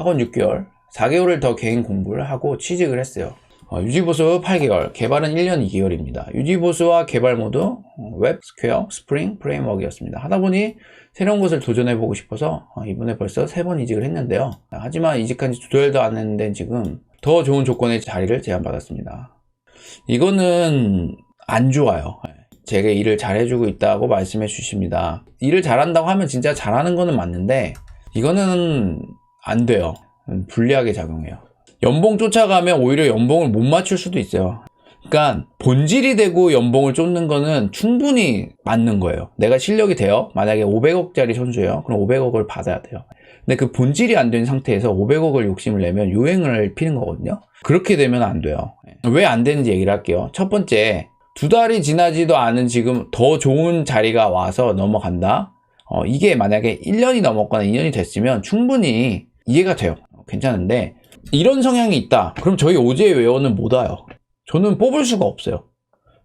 학원 6개월, 4개월을 더 개인 공부를 하고 취직을 했어요. 유지보수 8개월, 개발은 1년 2개월입니다. 유지보수와 개발 모두 웹, 스퀘어, 스프링, 프레임워크였습니다. 하다보니 새로운 것을 도전해보고 싶어서 이번에 벌써 3번 이직을 했는데요. 하지만 이직한 지 2달도 안 했는데 지금 더 좋은 조건의 자리를 제안받았습니다. 이거는 안 좋아요. 제게 일을 잘해주고 있다고 말씀해 주십니다. 일을 잘한다고 하면 진짜 잘하는 거는 맞는데 이거는 안 돼요. 불리하게 작용해요. 연봉 쫓아가면 오히려 연봉을 못 맞출 수도 있어요. 그러니까 본질이 되고 연봉을 쫓는 거는 충분히 맞는 거예요. 내가 실력이 돼요. 만약에 500억짜리 선수예요. 그럼 500억을 받아야 돼요. 근데 그 본질이 안 된 상태에서 500억을 욕심을 내면 요행을 피는 거거든요. 그렇게 되면 안 돼요. 왜 안 되는지 얘기를 할게요. 첫 번째, 2달이 지나지도 않은 지금 더 좋은 자리가 와서 넘어간다. 이게 만약에 1년이 넘었거나 2년이 됐으면 충분히 이해가 돼요. 괜찮은데 이런 성향이 있다. 그럼 저희 오지의 웨어는 못 와요. 저는 뽑을 수가 없어요.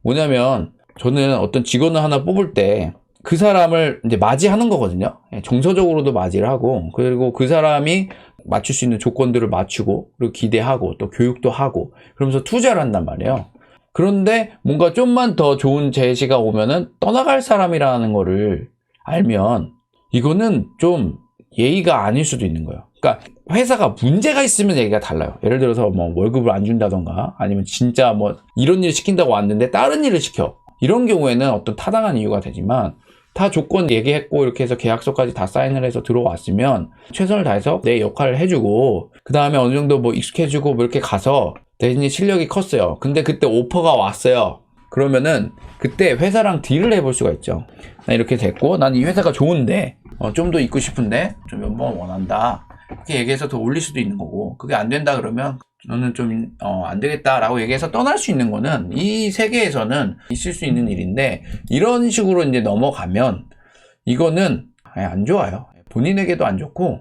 뭐냐면 저는 어떤 직원을 하나 뽑을 때 그 사람을 이제 맞이하는 거거든요. 정서적으로도 맞이를 하고, 그리고 그 사람이 맞출 수 있는 조건들을 맞추고, 그리고 기대하고, 또 교육도 하고, 그러면서 투자를 한단 말이에요. 그런데 뭔가 좀만 더 좋은 제시가 오면은 떠나갈 사람이라는 거를 알면 이거는 좀 예의가 아닐 수도 있는 거예요. 그러니까 회사가 문제가 있으면 얘기가 달라요. 예를 들어서 뭐 월급을 안 준다던가 아니면 진짜 뭐 이런 일 시킨다고 왔는데 다른 일을 시켜. 이런 경우에는 어떤 타당한 이유가 되지만 다 조건 얘기했고 이렇게 해서 계약서까지 다 사인을 해서 들어왔으면 최선을 다해서 내 역할을 해주고 그 다음에 어느 정도 뭐 익숙해지고 뭐 이렇게 가서 대신에 실력이 컸어요. 근데 그때 오퍼가 왔어요. 그러면은 그때 회사랑 딜을 해볼 수가 있죠. 나 이렇게 됐고 난 이 회사가 좋은데 좀 더 있고 싶은데 좀 연봉을 원한다. 이렇게 얘기해서 더 올릴 수도 있는 거고, 그게 안 된다 그러면 너는 좀 안 되겠다 라고 얘기해서 떠날 수 있는 거는 이 세계에서는 있을 수 있는 일인데, 이런 식으로 이제 넘어가면 이거는 안 좋아요. 본인에게도 안 좋고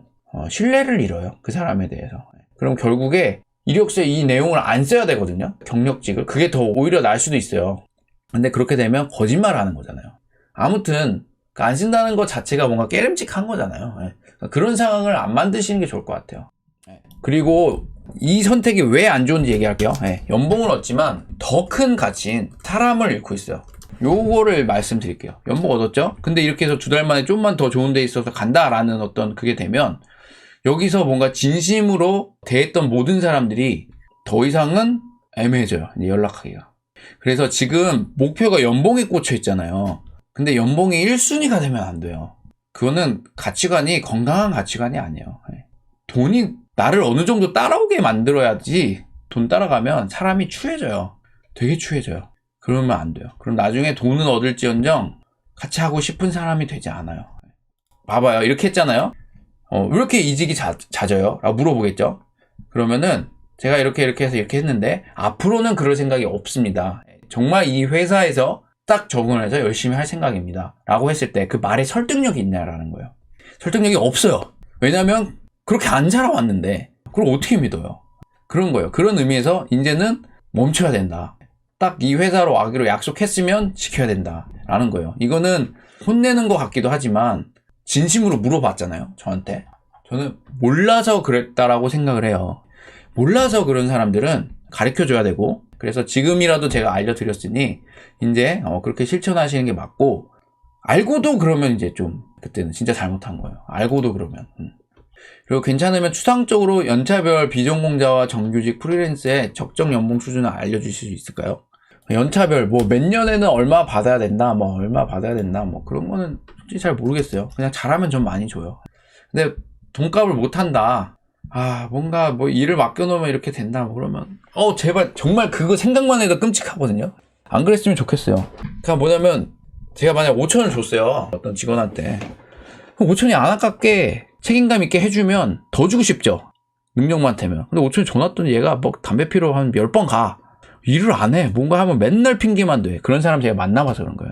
신뢰를 잃어요, 그 사람에 대해서. 그럼 결국에 이력서에 이 내용을 안 써야 되거든요, 경력직을. 그게 더 오히려 나을 수도 있어요. 근데 그렇게 되면 거짓말을 하는 거잖아요. 아무튼 안 쓴다는 것 자체가 뭔가 깨름직한 거잖아요. 그런 상황을 안 만드시는 게 좋을 것 같아요. 그리고 이 선택이 왜 안 좋은지 얘기할게요. 연봉을 얻지만 더 큰 가치인 사람을 잃고 있어요. 요거를 말씀드릴게요. 연봉 얻었죠? 근데 이렇게 해서 2달 만에 좀만 더 좋은 데 있어서 간다라는 어떤 그게 되면 여기서 뭔가 진심으로 대했던 모든 사람들이 더 이상은 애매해져요, 연락하기가. 그래서 지금 목표가 연봉에 꽂혀 있잖아요. 근데 연봉이 1순위가 되면 안 돼요. 그거는 가치관이 건강한 가치관이 아니에요. 돈이 나를 어느 정도 따라오게 만들어야지. 돈 따라가면 사람이 추해져요. 되게 추해져요. 그러면 안 돼요. 그럼 나중에 돈은 얻을지언정 같이 하고 싶은 사람이 되지 않아요. 봐봐요, 이렇게 했잖아요. 왜 이렇게 이직이 잦아요? 라고 물어보겠죠. 그러면은 제가 이렇게 해서 이렇게 했는데 앞으로는 그럴 생각이 없습니다. 정말 이 회사에서 딱 적응을 해서 열심히 할 생각입니다 라고 했을 때 그 말에 설득력이 있냐라는 거예요. 설득력이 없어요. 왜냐면 그렇게 안 자라왔는데 그걸 어떻게 믿어요? 그런 거예요. 그런 의미에서 이제는 멈춰야 된다. 딱 이 회사로 와기로 약속했으면 지켜야 된다 라는 거예요. 이거는 혼내는 것 같기도 하지만 진심으로 물어봤잖아요, 저한테. 저는 몰라서 그랬다라고 생각을 해요. 몰라서 그런 사람들은 가르쳐줘야 되고, 그래서 지금이라도 제가 알려드렸으니 이제 그렇게 실천하시는 게 맞고, 알고도 그러면 이제 좀 그때는 진짜 잘못한 거예요. 알고도 그러면. 그리고 괜찮으면 추상적으로 연차별 비전공자와 정규직 프리랜서의 적정 연봉 수준을 알려주실 수 있을까요? 연차별 뭐 몇 년에는 얼마 받아야 된다, 뭐 얼마 받아야 된다, 뭐 그런 거는 솔직히 잘 모르겠어요. 그냥 잘하면 좀 많이 줘요. 근데 돈값을 못한다, 뭔가 뭐 일을 맡겨놓으면 이렇게 된다, 뭐 그러면 제발, 정말 그거 생각만 해도 끔찍하거든요. 안 그랬으면 좋겠어요. 그냥 뭐냐면 제가 만약 5천을 줬어요, 어떤 직원한테. 그럼 5천이 안 아깝게 책임감 있게 해주면 더 주고 싶죠, 능력만 되면. 근데 5천이 줘놨더니 얘가 뭐 담배 피러 한 10번 가, 일을 안 해, 뭔가 하면 맨날 핑계만 대. 그런 사람 제가 만나봐서 그런 거예요.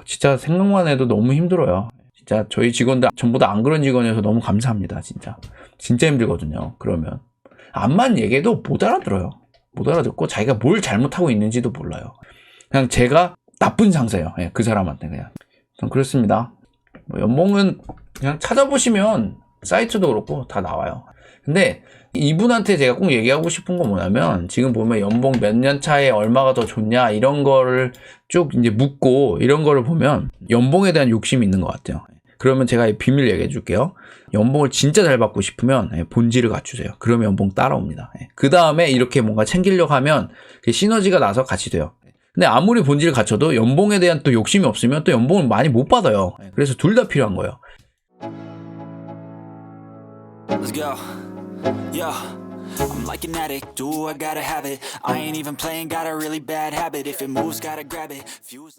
진짜 생각만 해도 너무 힘들어요. 진짜 저희 직원들 전부 다 안 그런 직원이어서 너무 감사합니다. 진짜 힘들거든요. 그러면 암만 얘기해도 못 알아들어요. 못 알아듣고 자기가 뭘 잘못하고 있는지도 몰라요. 그냥 제가 나쁜 상사예요, 그 사람한테. 그냥 전 그렇습니다. 뭐 연봉은 그냥 찾아보시면 사이트도 그렇고 다 나와요. 근데 이분한테 제가 꼭 얘기하고 싶은 건 뭐냐면 지금 보면 연봉 몇 년 차에 얼마가 더 좋냐 이런 거를 쭉 이제 묻고 이런 거를 보면 연봉에 대한 욕심이 있는 것 같아요. 그러면 제가 비밀 얘기해 줄게요. 연봉을 진짜 잘 받고 싶으면 본질을 갖추세요. 그러면 연봉 따라옵니다. 그 다음에 이렇게 뭔가 챙기려고 하면 시너지가 나서 같이 돼요. 근데 아무리 본질을 갖춰도 연봉에 대한 또 욕심이 없으면 또 연봉을 많이 못 받아요. 그래서 둘 다 필요한 거예요. Let's go. Yeah. I'm like an addict, do I gotta have it. I ain't even playing, got a really bad habit. If it moves, gotta grab it. Fuse